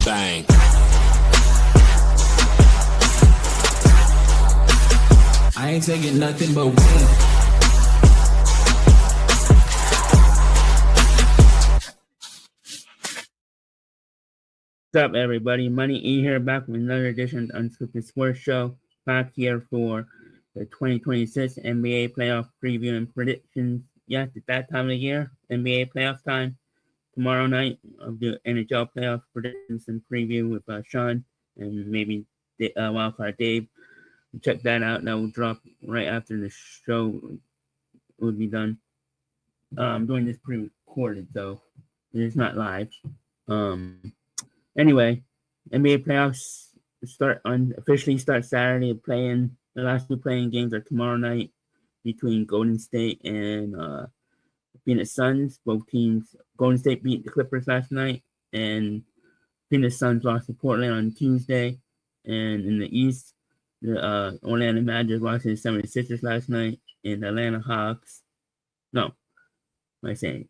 Bang. I ain't taking nothing but win. What's up, everybody? MoneyE here, back with another edition of the Unscripted Sports Show. Back here for the 2026 NBA playoff preview and predictions. Yes, it's that time of the year, NBA playoff time. Tomorrow night, I'll do NHL playoff predictions and preview with Sean and maybe Wildcard Dave. Check that out. That will drop right after the show will be done. I'm doing this pre-recorded, so it's not live. Anyway, NBA playoffs officially start Saturday. The last two playing games are tomorrow night between Golden State and Phoenix Suns. Both teams, Golden State beat the Clippers last night, and Phoenix Suns lost to Portland on Tuesday. And in the East, the Orlando Magic lost to the 76ers last night, and the Atlanta Hawks. No, what am I saying?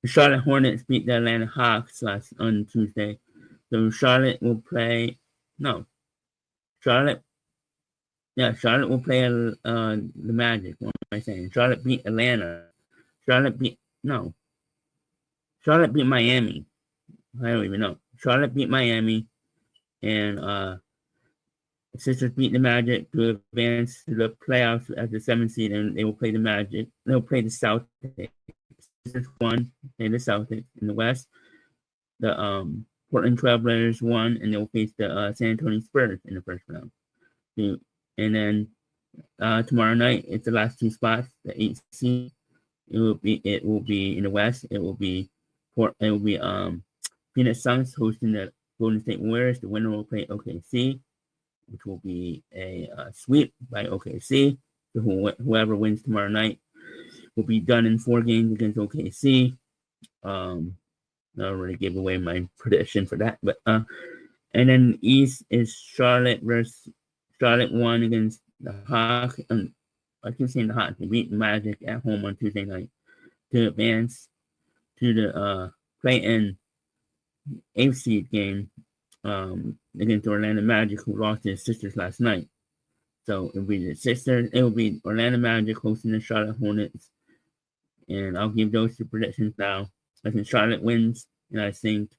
The Charlotte Hornets beat the Atlanta Hawks on Tuesday. So Charlotte will play. No, Charlotte. Yeah, Charlotte will play the Magic. What am I saying? Charlotte beat Atlanta. Charlotte beat Miami. I don't even know. Charlotte beat Miami, and the Sixers beat the Magic to advance to the playoffs as the 7th seed, and they will play the Magic. They'll play the Celtics. Sixers won. Play the Celtics in the West. The Portland Trailblazers won, and they'll face the San Antonio Spurs in the first round. And then tomorrow night, it's the last two spots. The 8th seed. It will be in the West. It will be Phoenix Suns hosting the Golden State Warriors. The winner will play OKC, which will be a sweep by OKC. So whoever wins tomorrow night will be done in 4 games against OKC. I already gave away my prediction for that, but and then East is Charlotte won against the Hawks. I keep saying the Hawks. They beat the Magic at home on Tuesday night to advance to the play-in 8th seed game against the Orlando Magic, who lost to the Sixers last night. So it'll be the Sixers. It will be Orlando Magic hosting the Charlotte Hornets, and I'll give those 2 predictions now. I think Charlotte wins, and I think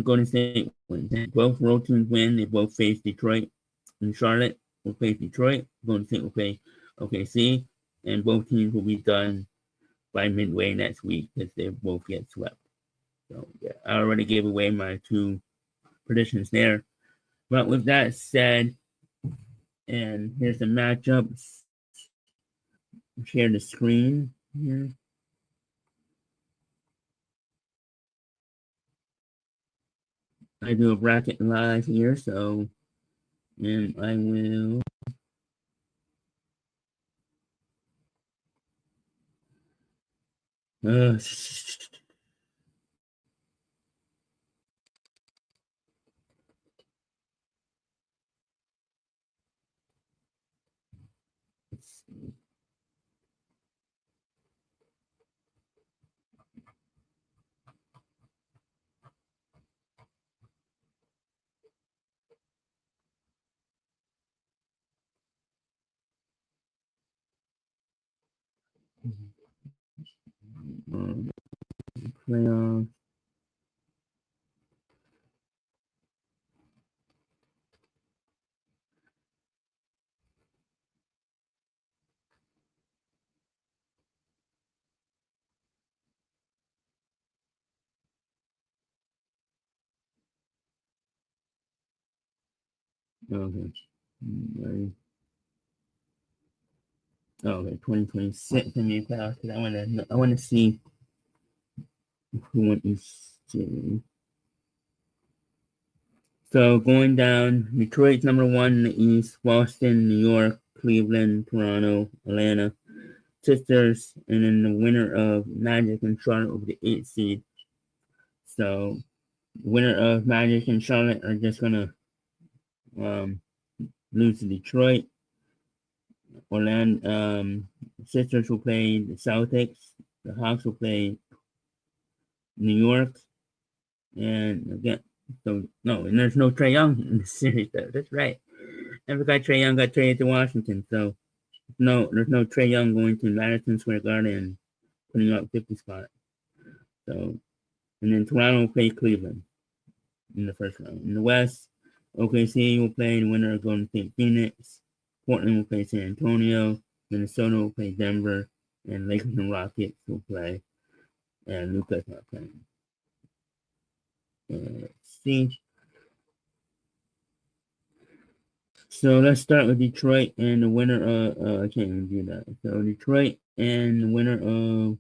Golden State wins. Both road teams win. They both face Detroit, and Charlotte will face Detroit. Golden State will play OKC, and both teams will be done by midway next week because they both get swept. So yeah, I already gave away my 2 predictions there. But with that said, and here's the matchups. Share the screen here. I do a bracket live here, so and I will let's see. Playoffs. Okay. Right. Okay, 2026 NBA playoffs. Because I want to see who went to see. So going down, Detroit's number 1 in the East, Boston, New York, Cleveland, Toronto, Atlanta, Sisters, and then the winner of Magic and Charlotte over the 8th seed. So the winner of Magic and Charlotte are just gonna lose to Detroit. Orlando Sisters will play the Celtics. The Hawks will play New York, And again, so no, and there's no Trae Young in the series though. That's right. Every guy Trae Young got traded to Washington, so no, there's no Trae Young going to Madison Square Garden and putting up 50 spots. So, and then Toronto will play Cleveland in the first round. In the West, OKC will play the winner of Golden State Phoenix. Portland will play San Antonio. Minnesota will play Denver. And Lakers and Rockets will play. And Luka's not playing. Let's see. So let's start with Detroit and the winner of, I can't even do that. So Detroit and the winner of,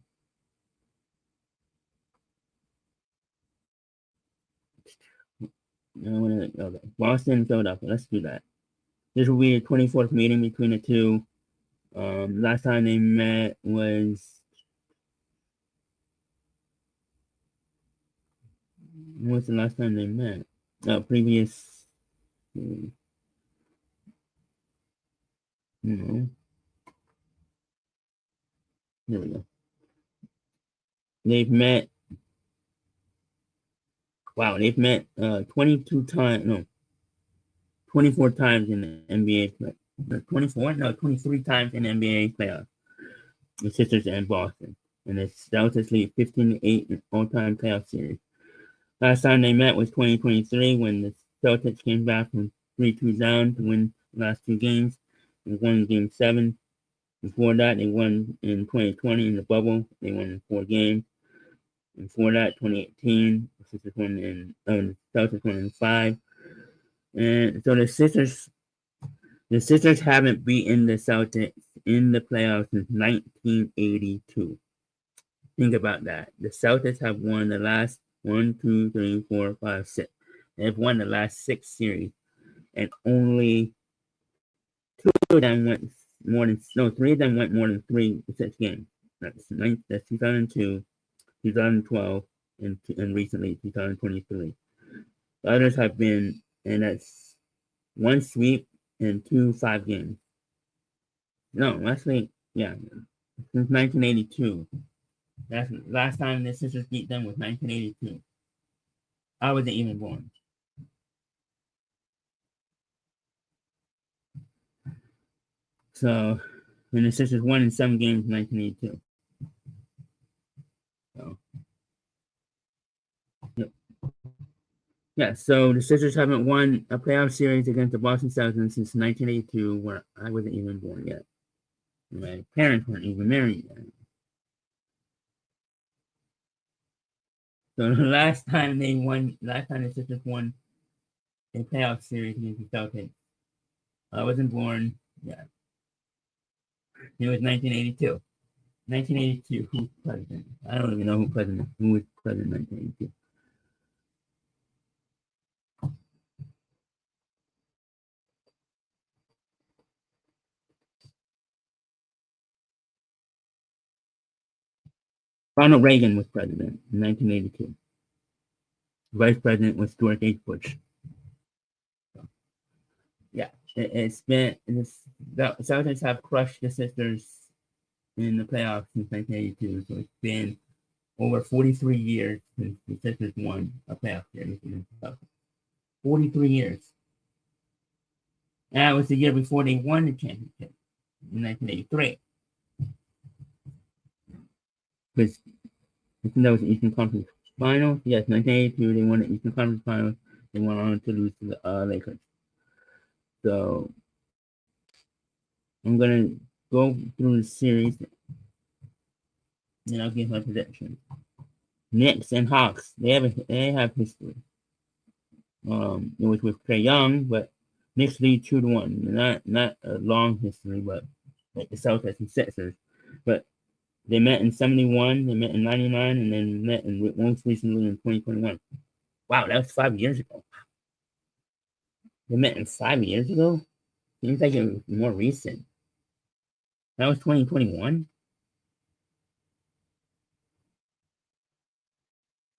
okay, Boston and Philadelphia. Let's do that. This will be the 24th meeting between the two. Last time they met was, what's the last time they met? Previous, here we go. They've met 22 times, no, 24 times in the NBA play. 24? No, 23 times in the NBA playoffs. The Sixers and Boston. And the Celtics lead 15-8 in all-time playoff series. Last time they met was 2023 when the Celtics came back from 3-2 down to win the last two games and won Game 7. Before that, they won in 2020 in the bubble. They won in 4 games. Before that, 2018, the Sixers won in the Celtics won in 5. And so the Sixers haven't beaten the Celtics in the playoffs since 1982. Think about that. The Celtics have won the last 1, 2, 3, 4, 5, 6. They've won the last 6 series, and only 2 of them went more than 3 of them went more than 6 games. That's 2002, 2012, and recently 2023. The others have been, and that's 1 sweep and 2 5 games. No, actually, yeah, since 1982. That's last time the Sixers beat them was 1982. I wasn't even born. So, and the Sixers won in 7 games in 1982. So, yeah, so the Sixers haven't won a playoff series against the Boston Celtics since 1982, where I wasn't even born yet. My parents weren't even married yet. So the last time the Sixers won a playoff series against the Celtics, I wasn't born yet. It was 1982. 1982, who's president? I don't even know who was president in 1982. Ronald Reagan was president in 1982. Vice president was George H. Bush. So, yeah, it's been the Celtics have crushed the Sixers in the playoffs since 1982. So it's been over 43 years since the Sixers won a playoff series. 43 years. And that was the year before they won the championship in 1983. Because I think that was the Eastern Conference Finals. Yes, 1982, they won the Eastern Conference Finals. They went on to lose to the Lakers. So I'm gonna go through the series, and I'll give my prediction. Knicks and Hawks, they have history. It was with Trae Young, but Knicks lead 2-1. Not a long history, but like the Celtics and Sixers. But they met in 71, they met in 99, and then met most recently in 2021. Wow, that was 5 years ago. They met in 5 years ago? Seems like it was more recent. That was 2021?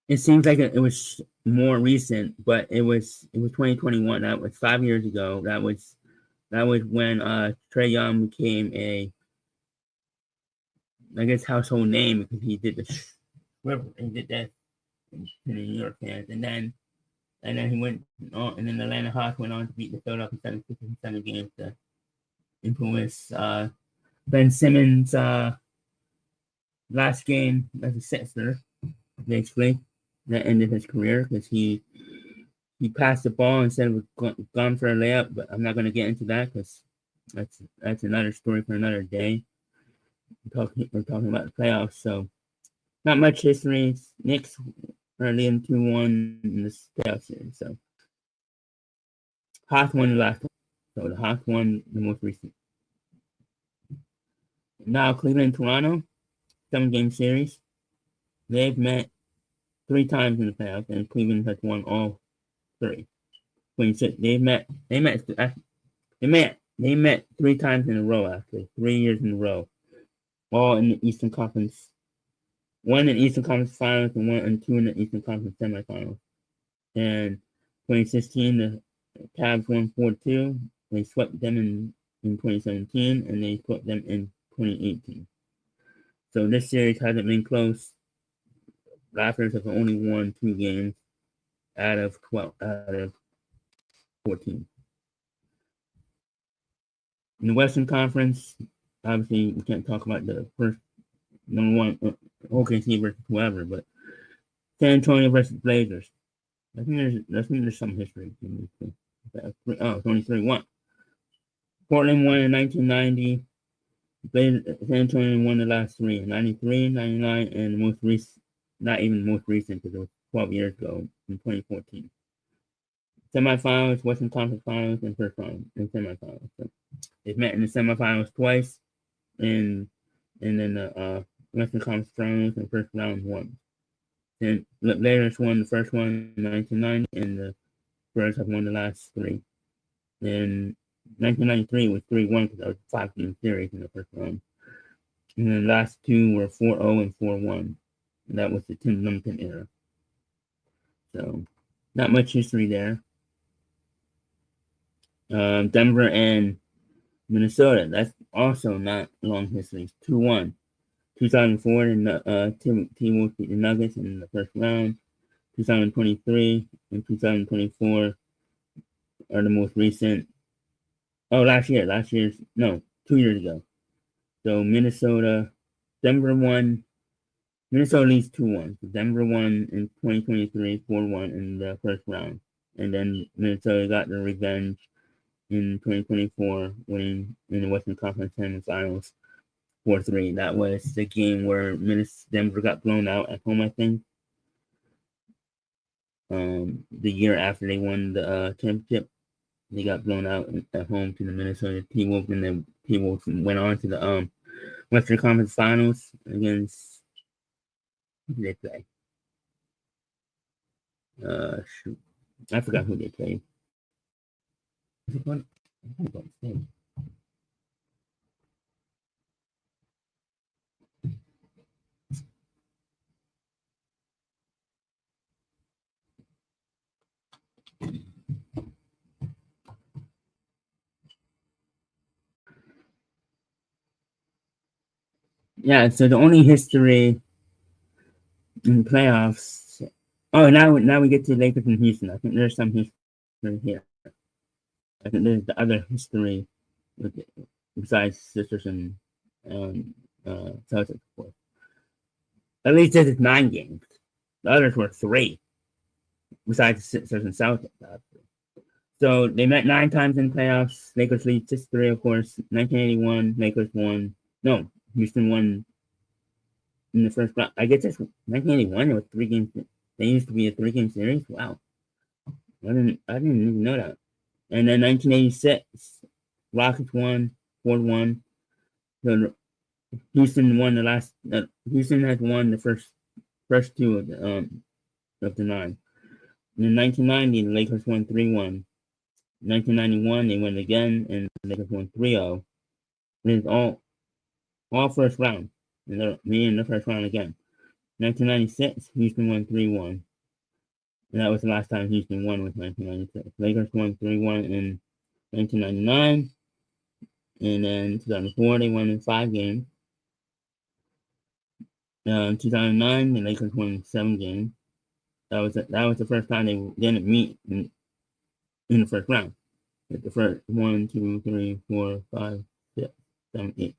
It seems like it was more recent, but it was 2021. That was 5 years ago. That was when Trae Young became a, I guess, household name because he did he did that to the New York fans. And then he went on, and then the Atlanta Hawks went on to beat the Philadelphia 76ers in 7 games to influence Ben Simmons' last game as a Sixer, basically. That ended his career because he passed the ball instead of gone for a layup. But I'm not going to get into that because that's another story for another day. We're talking about the playoffs, so not much history. Knicks are leading 2-1 in this playoff series. So Hawks won the last one. So the Hawks won the most recent. Now Cleveland and Toronto, 7-game series. They've met 3 times in the playoffs, and Cleveland has won all 3. They met 3 times in a row, actually, 3 years in a row, all in the Eastern Conference. 1 in the Eastern Conference Finals and 2 in the Eastern Conference Semifinals. And 2016, the Cavs won 4-2. They swept them in 2017, and they swept them in 2018. So this series hasn't been close. Raptors have only won 2 games out of 14. In the Western Conference, obviously we can't talk about the first number 1 OKC versus whoever, but San Antonio versus Blazers. I think there's some history. It's only 3-1. Portland won in 1990. San Antonio won the last 3 in 93, 99, and the most recent, not even most recent because it was 12 years ago, in 2014. Semifinals, Western Conference Finals, and first round in semifinals. So they've met in the semifinals twice, and then the Western Conference Finals and first round once. And Lakers won the first one in 1990, and the Spurs have won the last 3. In 1993 was 3-1 because that was a 5-game series in the first round. And the last 2 were 4-0 and 4-1. And that was the Tim Duncan era. So, not much history there. Denver and Minnesota, that's also not long history. 2-1. 2004, and T-Wolves beat the Nuggets in the first round. 2023 and 2024 are the most recent. Oh, 2 years ago. So Denver won. Minnesota leads 2-1. So Denver won in 2023, 4-1 in the first round. And then Minnesota got their revenge in 2024, winning in the Western Conference Semifinals 4-3. That was the game where Denver got blown out at home, I think. The year after they won the championship, they got blown out at home to the Minnesota T-Wolves, and then T-Wolves went on to the Western Conference Finals against, who did they play? Shoot, I forgot who they played. Yeah, so the only history in playoffs. Oh, now we get to Lakers and Houston. I think there's some history here. I think there's the other history besides Sixers and Celtics, of course. At least this is 9 games. The others were 3, besides the Sixers and Celtics. So they met 9 times in playoffs. Lakers lead 6-3, of course. 1981, Lakers won. No, Houston won in the first round. I guess it's 1981. It was 3 games. They used to be a 3-game series. Wow, I didn't even know that. And then 1986, Rockets won 4-1. So Houston won the last. Houston has won the first 2 of the 9. And in 1990, the Lakers won 3-1. 1991, they won again, and the Lakers won 3-0. It's all first round. And they're in the first round again. 1996, Houston won 3-1. And that was the last time Houston won, was 1996. Lakers won 3-1 in 1999. And then 2004, they won in 5 games. In 2009, the Lakers won 7 games. That was the first time they didn't meet in the first round. The first 1, 2, 3, 4, 5, 6, 7, 8,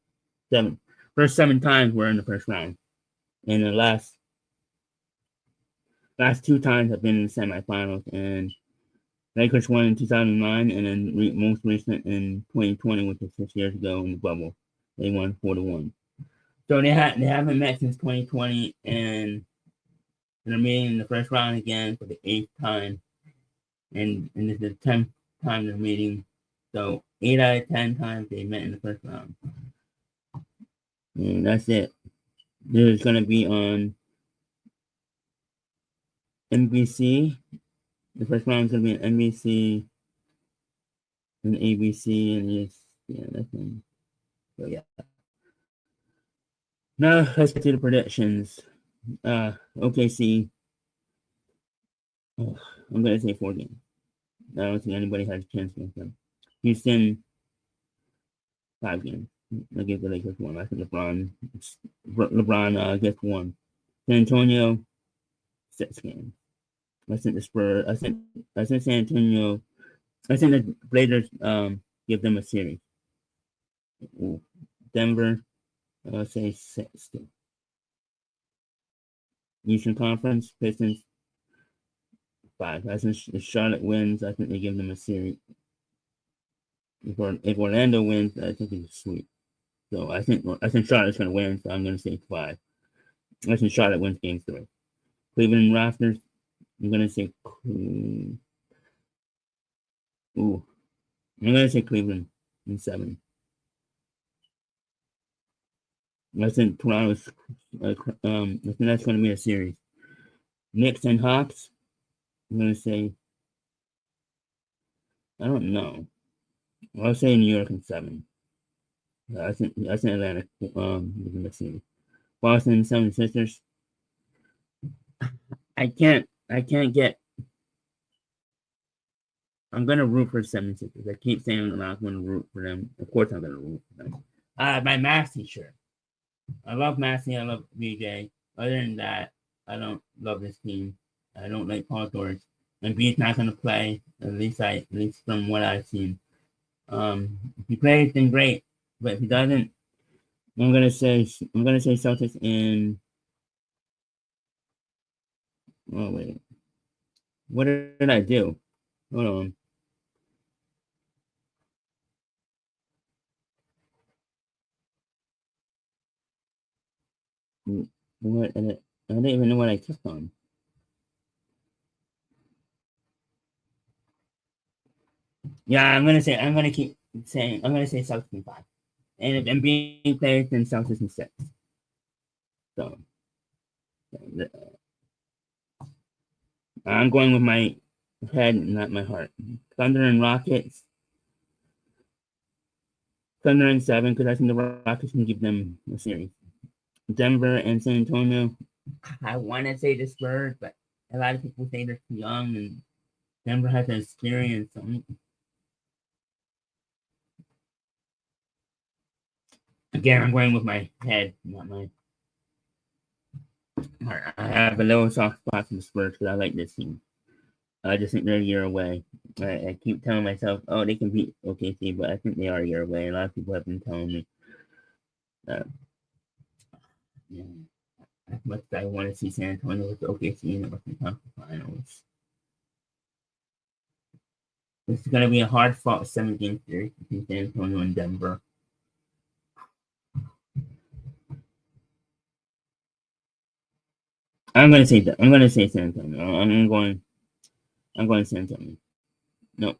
7. First 7 times we're in the first round. And the last 2 times have been in the semifinals. And Lakers won in 2009, and then most recent in 2020, which was 6 years ago in the bubble. They won 4-1. So they haven't met since 2020, and they're meeting in the first round again for the 8th time, and this is the 10th time they're meeting. So 8 out of 10 times they met in the first round. And that's it. This is going to be on NBC. The first round is going to be on NBC and ABC, and ESPN. So yeah. Now let's get to the predictions. OKC. I'm going to say 4 games. I don't think anybody has a chance against them. Houston, 5 games. I give the Lakers 1. I think LeBron gets 1. San Antonio, 6 games. I think the Spurs. I think San Antonio. I think the Blazers give them a series. Ooh. Denver, I'll say 6. Eastern Conference, Pistons, 5. I think if Charlotte wins, I think they give them a series. If Orlando wins, I think it's a sweep. So I think Charlotte's going to win, so I'm going to say 5. I think Charlotte wins game 3. Cleveland Raptors, I'm going to say I'm going to say Cleveland in 7. I think Toronto's I think that's going to be a series. Knicks and Hawks, I'm going to say, I don't know. I'll say New York in 7. I think Atlanta is a series. Boston 76ers. I can't get. I'm gonna root for 76ers. I keep saying I'm not gonna root for them. Of course I'm gonna root for them. My Maxey shirt. I love Maxey. I love BJ. Other than that, I don't love this team. I don't like Paul George. And B's not gonna play. At least from what I've seen. If he plays, then great. But if he doesn't, I'm gonna say Celtics in. Oh wait, what did I do? Hold on. What? I don't even know what I clicked on. Yeah, I'm gonna say Celtics in 5, and if Embiid plays, then Celtics in 6. So I'm going with my head, not my heart. Thunder and Rockets. Thunder in 7 because I think the Rockets can give them a series. Denver and San Antonio. I want to say the Spurs, but a lot of people say they're too young, and Denver has the experience. So again, I'm going with my head, not my heart. I have a little soft spot for the Spurs because I like this team. I just think they're a year away. I keep telling myself, oh, they can beat OKC, but I think they are a year away. A lot of people have been telling me that. Yeah, as much as I want to see San Antonio with OKC in the Western Conference Finals. It's going to be a hard fought 7-game series between San Antonio and Denver. I'm going to say that. I'm going to say San Antonio. I'm going San Antonio. No.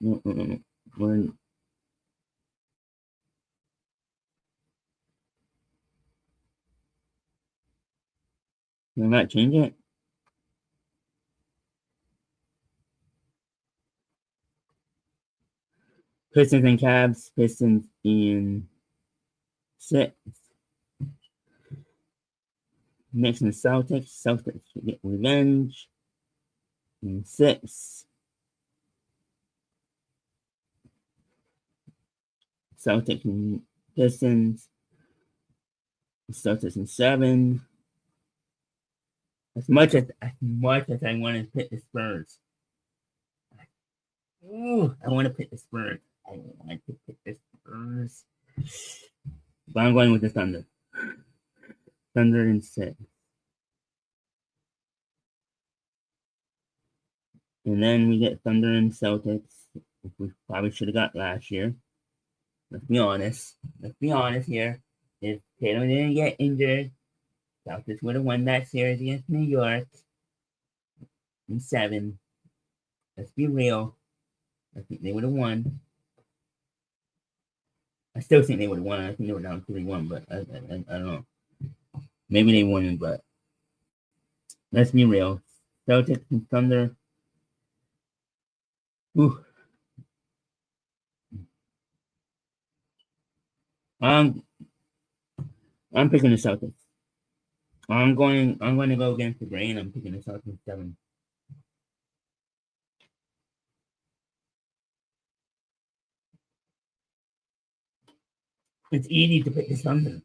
We're, Will not change it? Pistons and Cavs. Pistons in 6. Knicks and Celtics. Celtics get revenge in 6. Celtics and Pistons. Celtics in 7. As much as I want to pick the Spurs, I want to pick the Spurs. I want to pick the Spurs, but I'm going with the Thunder. Thunder and 6. And then we get Thunder and Celtics, which we probably should have got last year. Let's be honest. Let's be honest here. If Tatum didn't get injured, Celtics would have won that series against New York in 7. Let's be real. I think they would have won. I still think they would have won. I think they were down 3-1, but I don't know. Maybe they won, but let's be real. Celtics and Thunder. Ooh. I'm picking the Celtics. I'm going to go against the grain. I'm picking the Celtics 7. It's easy to pick the Thunder.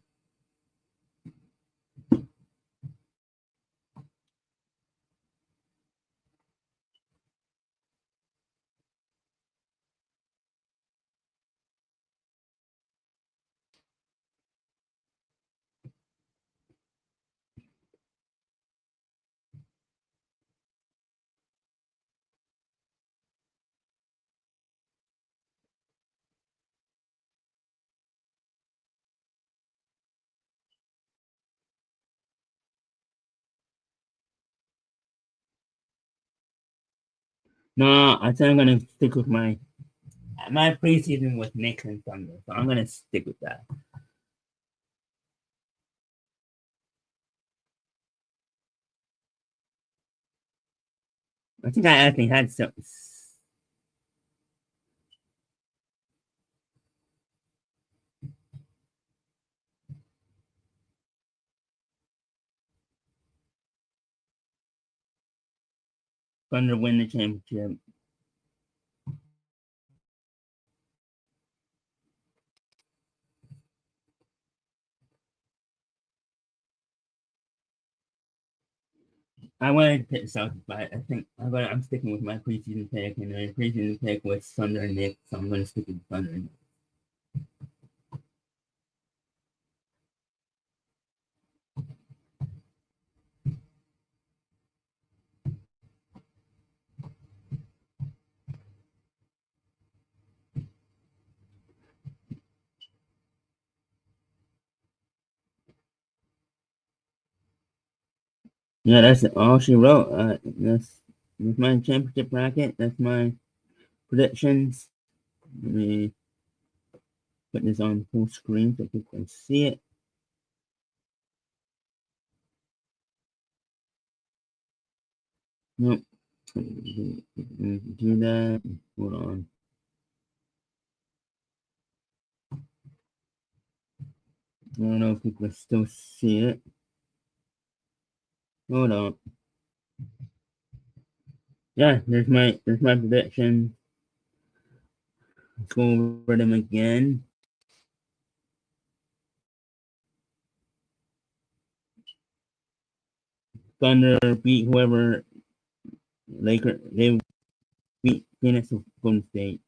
No, I think I'm gonna stick with my preseason was Knicks and Thunder, so I'm gonna stick with that. I think I actually had some. Thunder win the championship. I wanted to pick the Celtics, but I think I'm sticking with my preseason pick, and my preseason pick was Thunder and Knicks, so I'm going to stick with Thunder and Knicks. Yeah, that's all she wrote. That's my championship bracket. That's my predictions. Let me put this on full screen so people can see it. Nope. Do that. Hold on. I don't know if people can still see it. Hold on. Yeah, there's my prediction. Let's go over them again. Thunder beat whoever. They beat Phoenix or Golden State.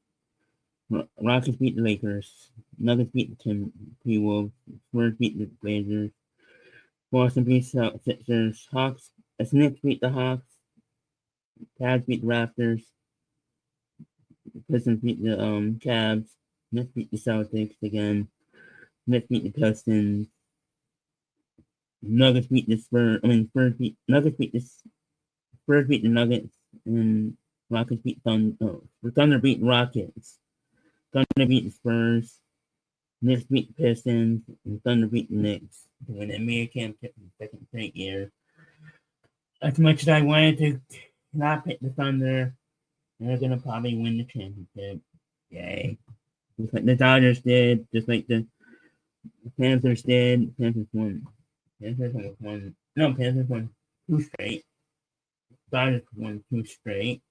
Rockets beat the Lakers. Nuggets beat the T-Wolves. Spurs beat the Blazers. Boston beat the Sixers. Knicks beat the Hawks. Cavs beat the Raptors. Pistons beat the Cavs. Knicks beat the Celtics again. Knicks beat the Pistons. Nuggets beat the Spurs. Spurs beat Nuggets beat the Spurs beat the Nuggets, and Rockets beat Thunder. Thunder beat Rockets. Thunder beat the Spurs. Knicks beat the Pistons, and Thunder beat the Knicks to win the NBA championship for the second straight year. As much as I wanted to not pick the Thunder, they're gonna probably win the championship. Yay! Just like the Dodgers did, just like the Panthers did. Panthers won. Panthers won. No, Panthers won 2 straight. Dodgers won 2 straight.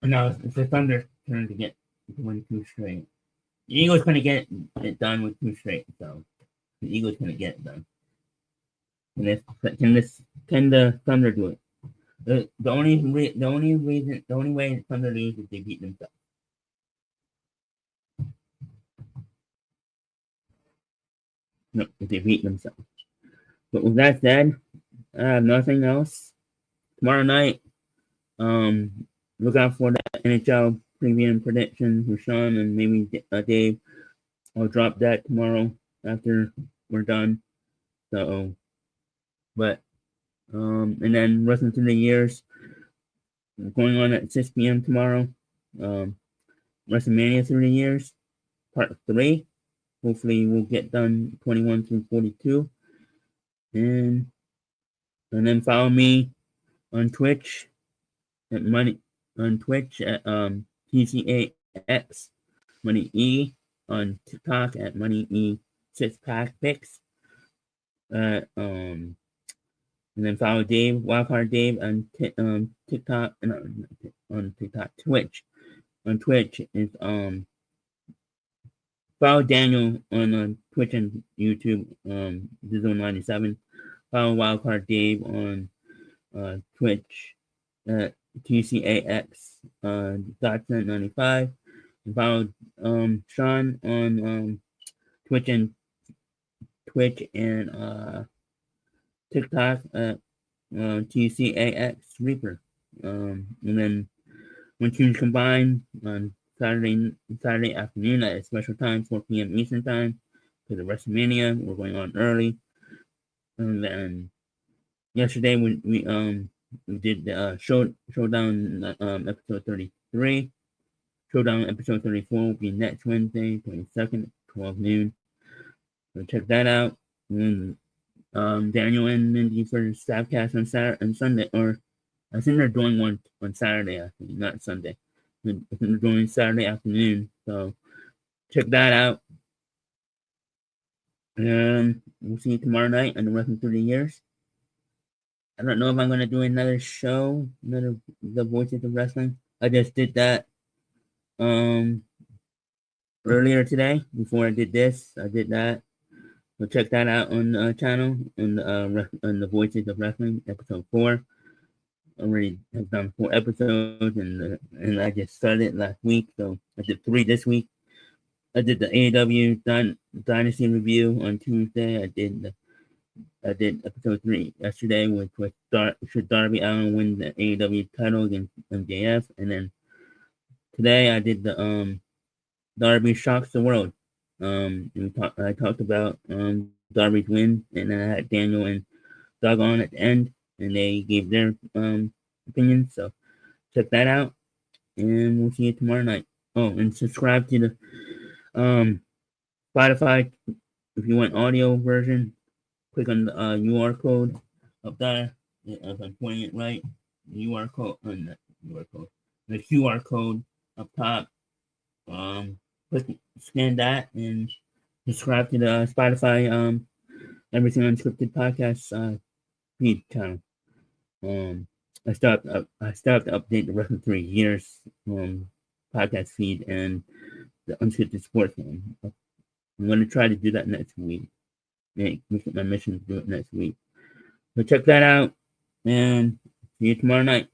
No, it's the Thunder's turn to win 2 straight. The Eagles gonna get it done with 2 straight, so the Eagles gonna get it done. Can the Thunder do it? The only way the Thunder lose is if they beat themselves. No, if they beat themselves. But with that said, I have nothing else. Tomorrow night, look out for the NHL preview and predictions with Sean and maybe Dave. I'll drop that tomorrow after we're done. So, but and then Wrestling Through the Years going on at 6 p.m. tomorrow. WrestleMania Through the Years, Part 3. Hopefully, we'll get done 21 through 42. And then follow me on Twitch at TCAX MoneyE, on TikTok at MoneyE Six Pack Picks. And then follow Dave Wildcard Dave on TikTok and on TikTok Twitch. On Twitch is follow Daniel on Twitch and YouTube, Zone97. Follow Wildcard Dave on Twitch at TCAX .95. And follow Sean on Twitch and TikTok at TCAX Reaper. And then when teams combine on Saturday afternoon at a special time, 4 p.m. Eastern time, for the WrestleMania. We're going on early. And then yesterday we did the showdown episode 33. Showdown episode 34 will be next Wednesday, 22nd, 12 noon. So check that out. And Daniel and Mindy for Stavcast on Saturday and Sunday, or I think they're doing one on Saturday, I think, not Sunday. I think they're doing Saturday afternoon, so check that out. And we'll see you tomorrow night on the Wrestling Through the Years. I don't know if I'm going to do another show, The Voices of Wrestling. I just did that earlier today. Before I did this, I did that. So check that out on the channel, on the Voices of Wrestling, episode 4. Already have done 4 episodes, and I just started last week, so I did 3 this week. I did the AEW Dynasty review on Tuesday. I did episode 3 yesterday, which was should Darby Allin win the AEW title against MJF, and then today I did the Darby shocks the world. I talked about Darby's win, and then I had Daniel and Doug on at the end, and they gave their opinions. So check that out, and we'll see you tomorrow night. Oh, and subscribe to the Spotify if you want audio version. Click on the UR code up there. If I'm pointing it right, the QR code up top. Scan that and subscribe to the Spotify Everything Unscripted podcast feed channel. I still have to update the Wrestling 3 Years podcast feed and the Unscripted Sports one. I'm going to try to do that next week. Make it my mission to do it next week. So check that out, and see you tomorrow night.